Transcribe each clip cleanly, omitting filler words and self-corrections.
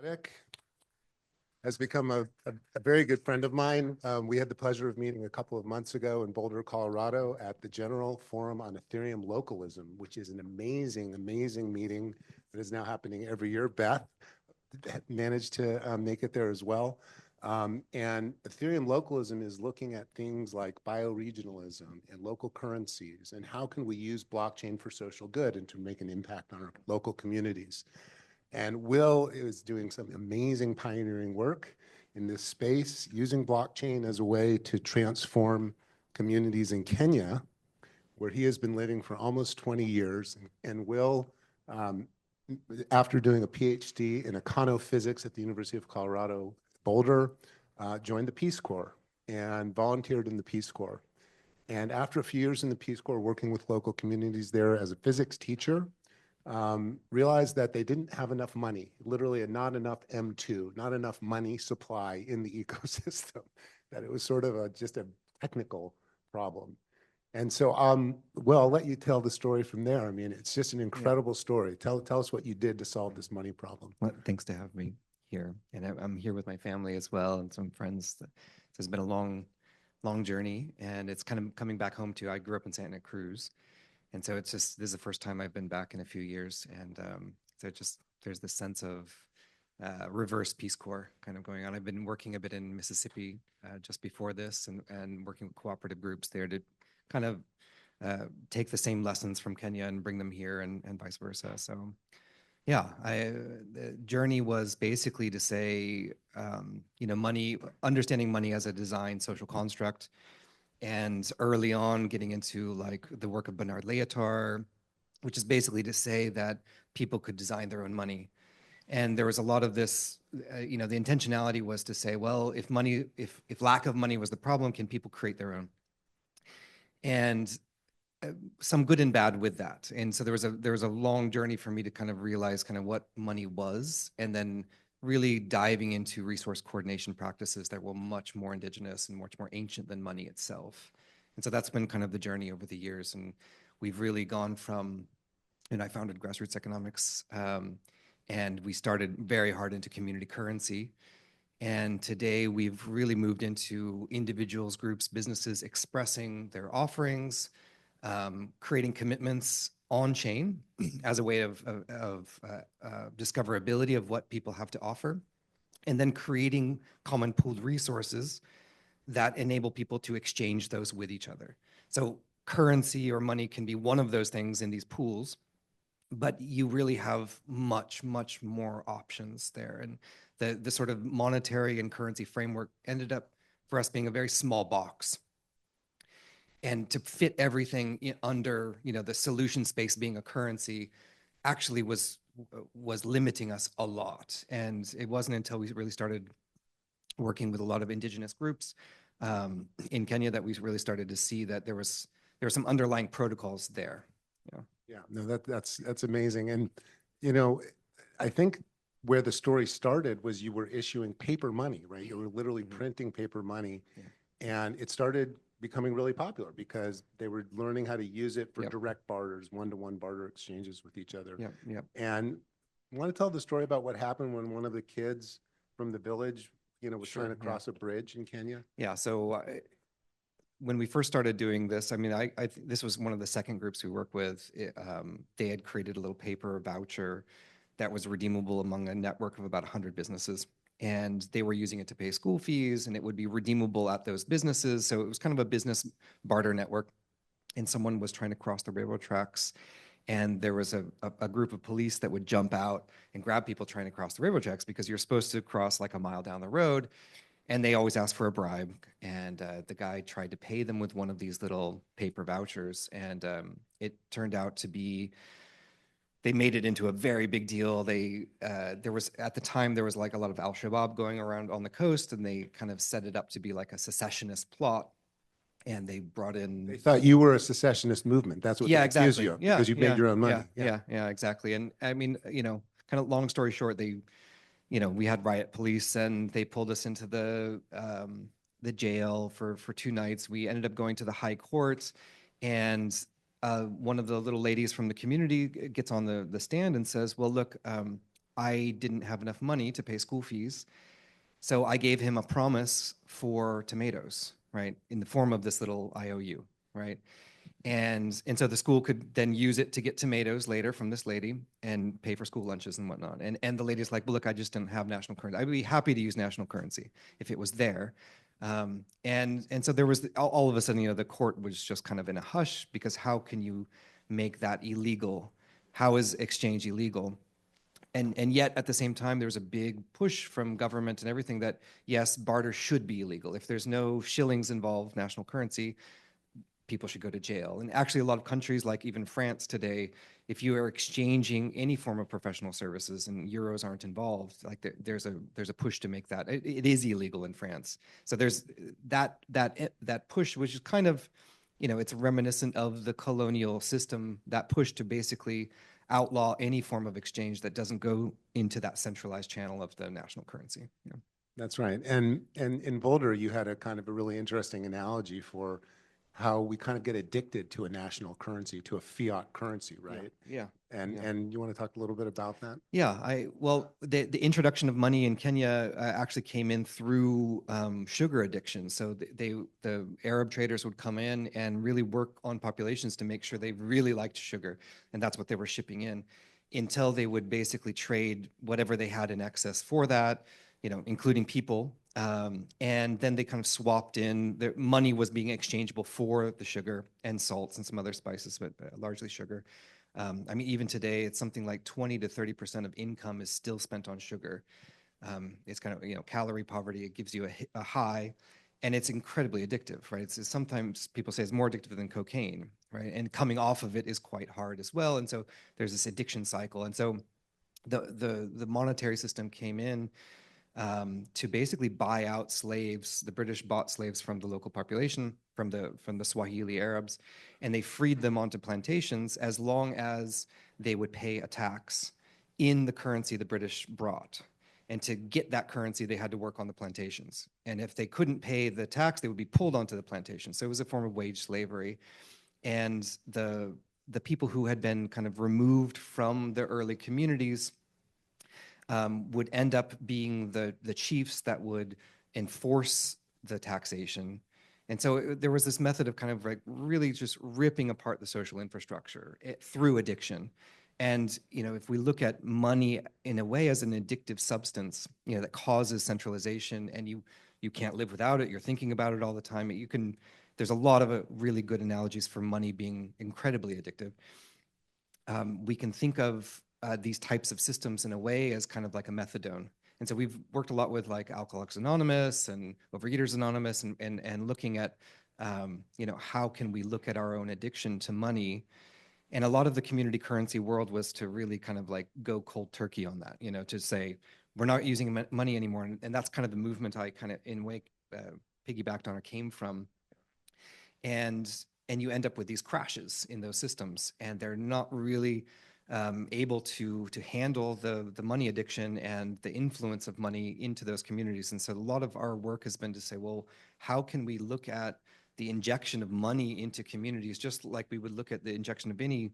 Ruddick has become a very good friend of mine. We had the pleasure of meeting a couple of months ago in Boulder, Colorado at the General Forum on Ethereum Localism, which is an amazing, amazing meeting that is now happening every year. Beth managed to make it there as well. And Ethereum localism is looking at things like bioregionalism and local currencies and how can we use blockchain for social good and to make an impact on our local communities. And Will is doing some amazing pioneering work in this space, using blockchain as a way to transform communities in Kenya, where he has been living for almost 20 years. And Will, after doing a PhD in econophysics at the University of Colorado, Boulder, joined the Peace Corps and volunteered in the Peace Corps. And after a few years in the Peace Corps, working with local communities there as a physics teacher, realized that they didn't have enough money, literally not enough M2, not enough money supply in the ecosystem, that it was sort of just a technical problem. And so, well, I'll let you tell the story from there. I mean, it's just an incredible story. Tell us what you did to solve this money problem. Well, thanks to have me here. And I'm here with my family as well and some friends. It's been a long journey, and it's kind of coming back home to, I grew up in Santa Cruz. And so it's just, this is the first time I've been back in a few years. And so there's this sense of reverse Peace Corps kind of going on. I've been working a bit in Mississippi just before this and working with cooperative groups there to kind of take the same lessons from Kenya and bring them here and vice versa. So yeah, the journey was basically to say, money, understanding money as a design social construct. And early on, getting into like the work of Bernard Leotar, which is basically to say that people could design their own money. And there was a lot of this, the intentionality was to say, well, if lack of money was the problem, can people create their own? And some good and bad with that. And so there was a long journey for me to kind of realize kind of what money was, and then really diving into resource coordination practices that were much more indigenous and much more ancient than money itself. And so that's been kind of the journey over the years. And we've really gone from, and I founded Grassroots Economics, and we started very hard into community currency. And today we've really moved into individuals, groups, businesses expressing their offerings, creating commitments on chain as a way of discoverability of what people have to offer, and then creating common pooled resources that enable people to exchange those with each other. So currency or money can be one of those things in these pools, but you really have much, much more options there. And the sort of monetary and currency framework ended up for us being a very small box. And to fit everything under, the solution space being a currency actually was limiting us a lot. And it wasn't until we really started working with a lot of indigenous groups in Kenya that we really started to see that there were some underlying protocols there. Yeah, no, that's amazing. And, I think where the story started was you were issuing paper money, right? You were literally printing paper money, and it started becoming really popular because they were learning how to use it for direct barters, one-to-one barter exchanges with each other. And I want to tell the story about what happened when one of the kids from the village, was trying to cross a bridge in Kenya. Yeah, so when we first started doing this, I mean, this was one of the second groups we work with. They had created a little paper voucher that was redeemable among a network of about 100 businesses. And they were using it to pay school fees, and it would be redeemable at those businesses. So it was kind of a business barter network. And someone was trying to cross the railroad tracks, and there was a group of police that would jump out and grab people trying to cross the railroad tracks, because you're supposed to cross like a mile down the road. And they always ask for a bribe. And the guy tried to pay them with one of these little paper vouchers. And it turned out to be, they made it into a very big deal. There was, at the time, there was like a lot of Al-Shabaab going around on the coast, and they kind of set it up to be like a secessionist plot. And they brought in... They thought you were a secessionist movement. That's what they accused you of, yeah, because you made your own money. Yeah, exactly. And I mean, kind of long story short, we had riot police, and they pulled us into the jail for 2 nights. We ended up going to the high court, and one of the little ladies from the community gets on the stand and says, well, look, I didn't have enough money to pay school fees. So I gave him a promise for tomatoes, right, in the form of this little IOU, right? And so the school could then use it to get tomatoes later from this lady and pay for school lunches and whatnot. And the lady's like, well, look, I just didn't have national currency. I'd be happy to use national currency if it was there. And so there was all of a sudden, the court was just kind of in a hush, because how can you make that illegal? How is exchange illegal? And yet at the same time, there's a big push from government and everything that yes, barter should be illegal. If there's no shillings involved, national currency, people should go to jail. And actually, a lot of countries, like even France today, if you are exchanging any form of professional services and euros aren't involved, like there's a push to make that it is illegal in France. So there's that push, which is kind of, it's reminiscent of the colonial system, that push to basically outlaw any form of exchange that doesn't go into that centralized channel of the national currency. Yeah. That's right. And in Boulder, you had a kind of a really interesting analogy for how we kind of get addicted to a national currency, to a fiat currency, right? Yeah. Yeah. And you want to talk a little bit about that? Yeah, well, the introduction of money in Kenya actually came in through sugar addiction. So the Arab traders would come in and really work on populations to make sure they really liked sugar, and that's what they were shipping in, until they would basically trade whatever they had in excess for that, including people. And then they kind of swapped in. The money was being exchangeable for the sugar and salts and some other spices, but largely sugar. I mean, even today, it's something like 20 to 30% of income is still spent on sugar. It's kind of, calorie poverty. It gives you a high, and it's incredibly addictive, right? It's sometimes people say it's more addictive than cocaine, right? And coming off of it is quite hard as well. And so there's this addiction cycle. And so the monetary system came in to basically buy out slaves. The British bought slaves from the local population, from the Swahili Arabs, and they freed them onto plantations as long as they would pay a tax in the currency the British brought. And to get that currency, they had to work on the plantations. And if they couldn't pay the tax, they would be pulled onto the plantation. So it was a form of wage slavery. And the people who had been kind of removed from the early communities would end up being the chiefs that would enforce the taxation. And so there was this method of kind of like really just ripping apart the social infrastructure through addiction. And, if we look at money in a way as an addictive substance, that causes centralization, and you can't live without it. You're thinking about it all the time. There's a lot of really good analogies for money being incredibly addictive. We can think of these types of systems in a way as kind of like a methadone. And so we've worked a lot with like Alcoholics Anonymous and Overeaters Anonymous, and looking at, how can we look at our own addiction to money. And a lot of the community currency world was to really kind of like go cold turkey on that, to say, we're not using money anymore. And that's kind of the movement I kind of in wake piggybacked on or came from. And you end up with these crashes in those systems, and they're not really able to handle the money addiction and the influence of money into those communities. And so a lot of our work has been to say, well, how can we look at the injection of money into communities, just like we would look at the injection of any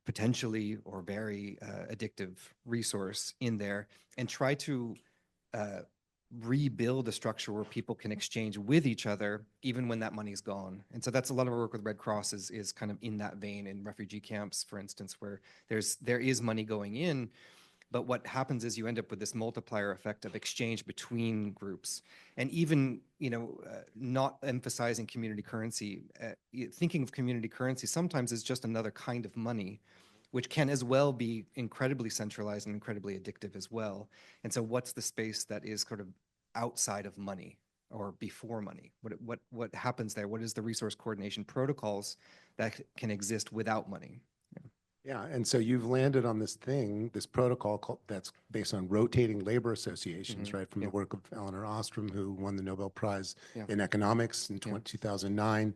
potentially or very addictive resource in there, and try to rebuild a structure where people can exchange with each other even when that money's gone. And so that's a lot of our work with Red Cross is kind of in that vein, in refugee camps, for instance, where there is money going in, but what happens is you end up with this multiplier effect of exchange between groups. And even, not emphasizing community currency, thinking of community currency sometimes is just another kind of money, which can as well be incredibly centralized and incredibly addictive as well. And so what's the space that is sort of outside of money or before money? What happens there? What is the resource coordination protocols that can exist without money? Yeah, and so you've landed on this protocol that's based on rotating labor associations, right? From the work of Elinor Ostrom, who won the Nobel Prize in economics in 2009.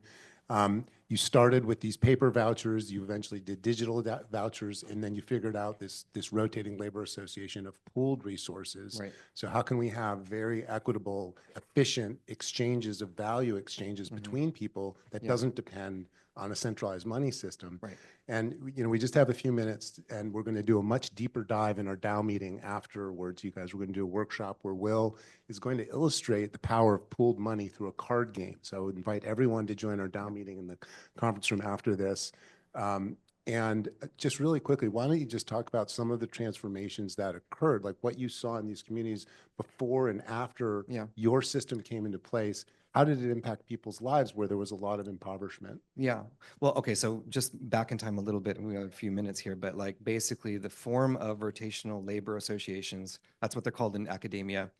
You started with these paper vouchers, you eventually did digital vouchers, and then you figured out this rotating labor association of pooled resources. Right. So how can we have very equitable, efficient exchanges of value exchanges between people that doesn't depend on a centralized money system. Right. And, we just have a few minutes, and we're going to do a much deeper dive in our DAO meeting afterwards, you guys. We're going to do a workshop where Will is going to illustrate the power of pooled money through a card game. So I would invite everyone to join our DAO meeting in the conference room after this. And just really quickly, why don't you just talk about some of the transformations that occurred, like what you saw in these communities before and after your system came into place? How did it impact people's lives where there was a lot of impoverishment? Yeah. Well, okay, so just back in time a little bit, and we have a few minutes here, but like basically the form of rotational labor associations, that's what they're called in academia.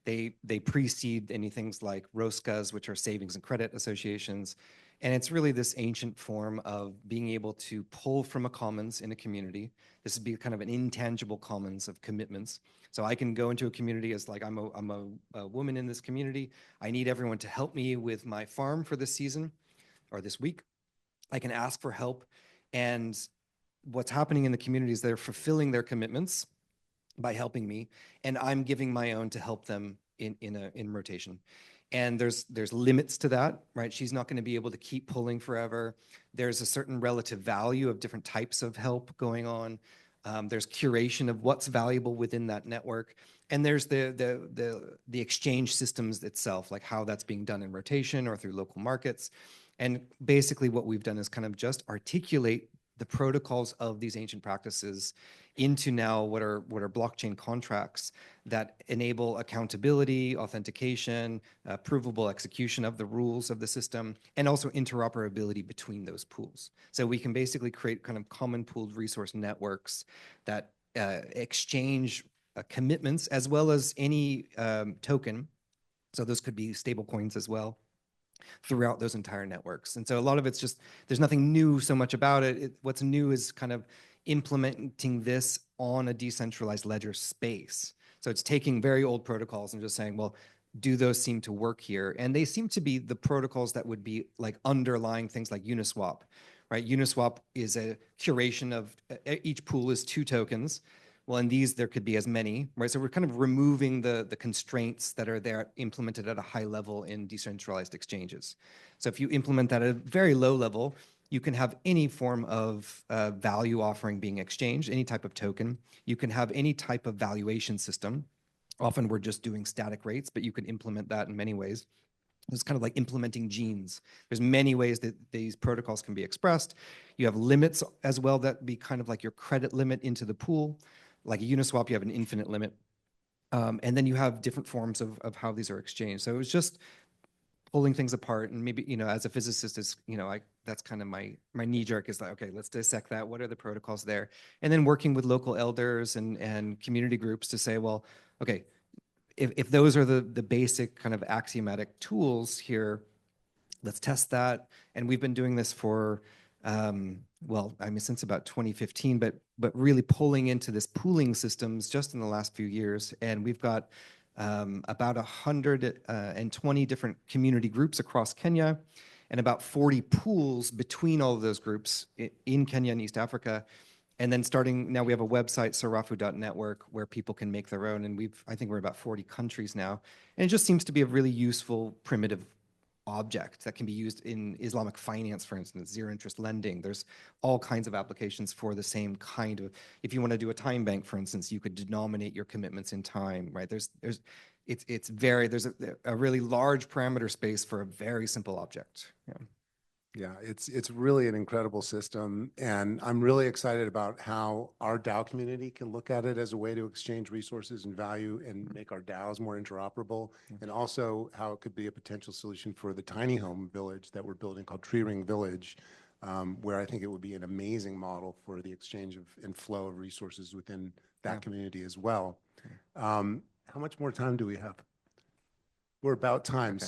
They precede any things like ROSCAs, which are savings and credit associations. And it's really this ancient form of being able to pull from a commons in a community. This would be kind of an intangible commons of commitments. So I can go into a community as like, I'm a woman in this community. I need everyone to help me with my farm for this season or this week. I can ask for help. And what's happening in the community is they're fulfilling their commitments by helping me, and I'm giving my own to help them in rotation. And there's limits to that, right? She's not going to be able to keep pulling forever. There's a certain relative value of different types of help going on. There's curation of what's valuable within that network, and there's the exchange systems itself, like how that's being done in rotation or through local markets. And basically, what we've done is kind of just articulate the protocols of these ancient practices into now what are blockchain contracts that enable accountability, authentication, provable execution of the rules of the system, and also interoperability between those pools. So we can basically create kind of common pooled resource networks that exchange commitments as well as any token. So those could be stable coins as well throughout those entire networks. And so a lot of it's just, there's nothing new so much about it. What's new is kind of implementing this on a decentralized ledger space. So it's taking very old protocols and just saying, well, do those seem to work here? And they seem to be the protocols that would be like underlying things like Uniswap, right? Uniswap is a curation of each pool is 2 tokens. Well, in these, there could be as many, right? So we're kind of removing the constraints that are there implemented at a high level in decentralized exchanges. So if you implement that at a very low level, you can have any form of value offering being exchanged, any type of token. You can have any type of valuation system. Often we're just doing static rates, but you can implement that in many ways. It's kind of like implementing genes. There's many ways that these protocols can be expressed. You have limits as well that be kind of like your credit limit into the pool. Like a Uniswap, you have an infinite limit. And then you have different forms of how these are exchanged. So it was just pulling things apart, and maybe, as a physicist, is, that's kind of my knee jerk is like, okay, let's dissect that. What are the protocols there? And then working with local elders and community groups to say, well, okay, if those are the basic kind of axiomatic tools here, let's test that. And we've been doing this for, well, I mean, since about 2015, but really pulling into this pooling systems just in the last few years. And we've got about 120 different community groups across Kenya, and about 40 pools between all of those groups in Kenya and East Africa. And then starting now, we have a website, sarafu.network, where people can make their own. And I think we're about 40 countries now. And it just seems to be a really useful primitive object that can be used in Islamic finance, for instance, zero interest lending. There's all kinds of applications for the same kind of, if you want to do a time bank, for instance, you could denominate your commitments in time, right? There's a really large parameter space for a very simple object. Yeah. Yeah, it's really an incredible system, and I'm really excited about how our DAO community can look at it as a way to exchange resources and value and make our DAOs more interoperable, and also how it could be a potential solution for the tiny home village that we're building called Tree Ring Village, where I think it would be an amazing model for the exchange of and flow of resources within that community as well. How much more time do we have? We're about time. Okay.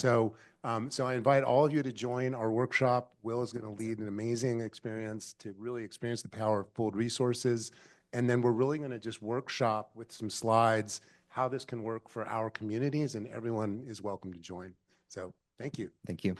So I invite all of you to join our workshop. Will is going to lead an amazing experience to really experience the power of pooled resources. And then we're really going to just workshop with some slides how this can work for our communities, and everyone is welcome to join. So thank you. Thank you.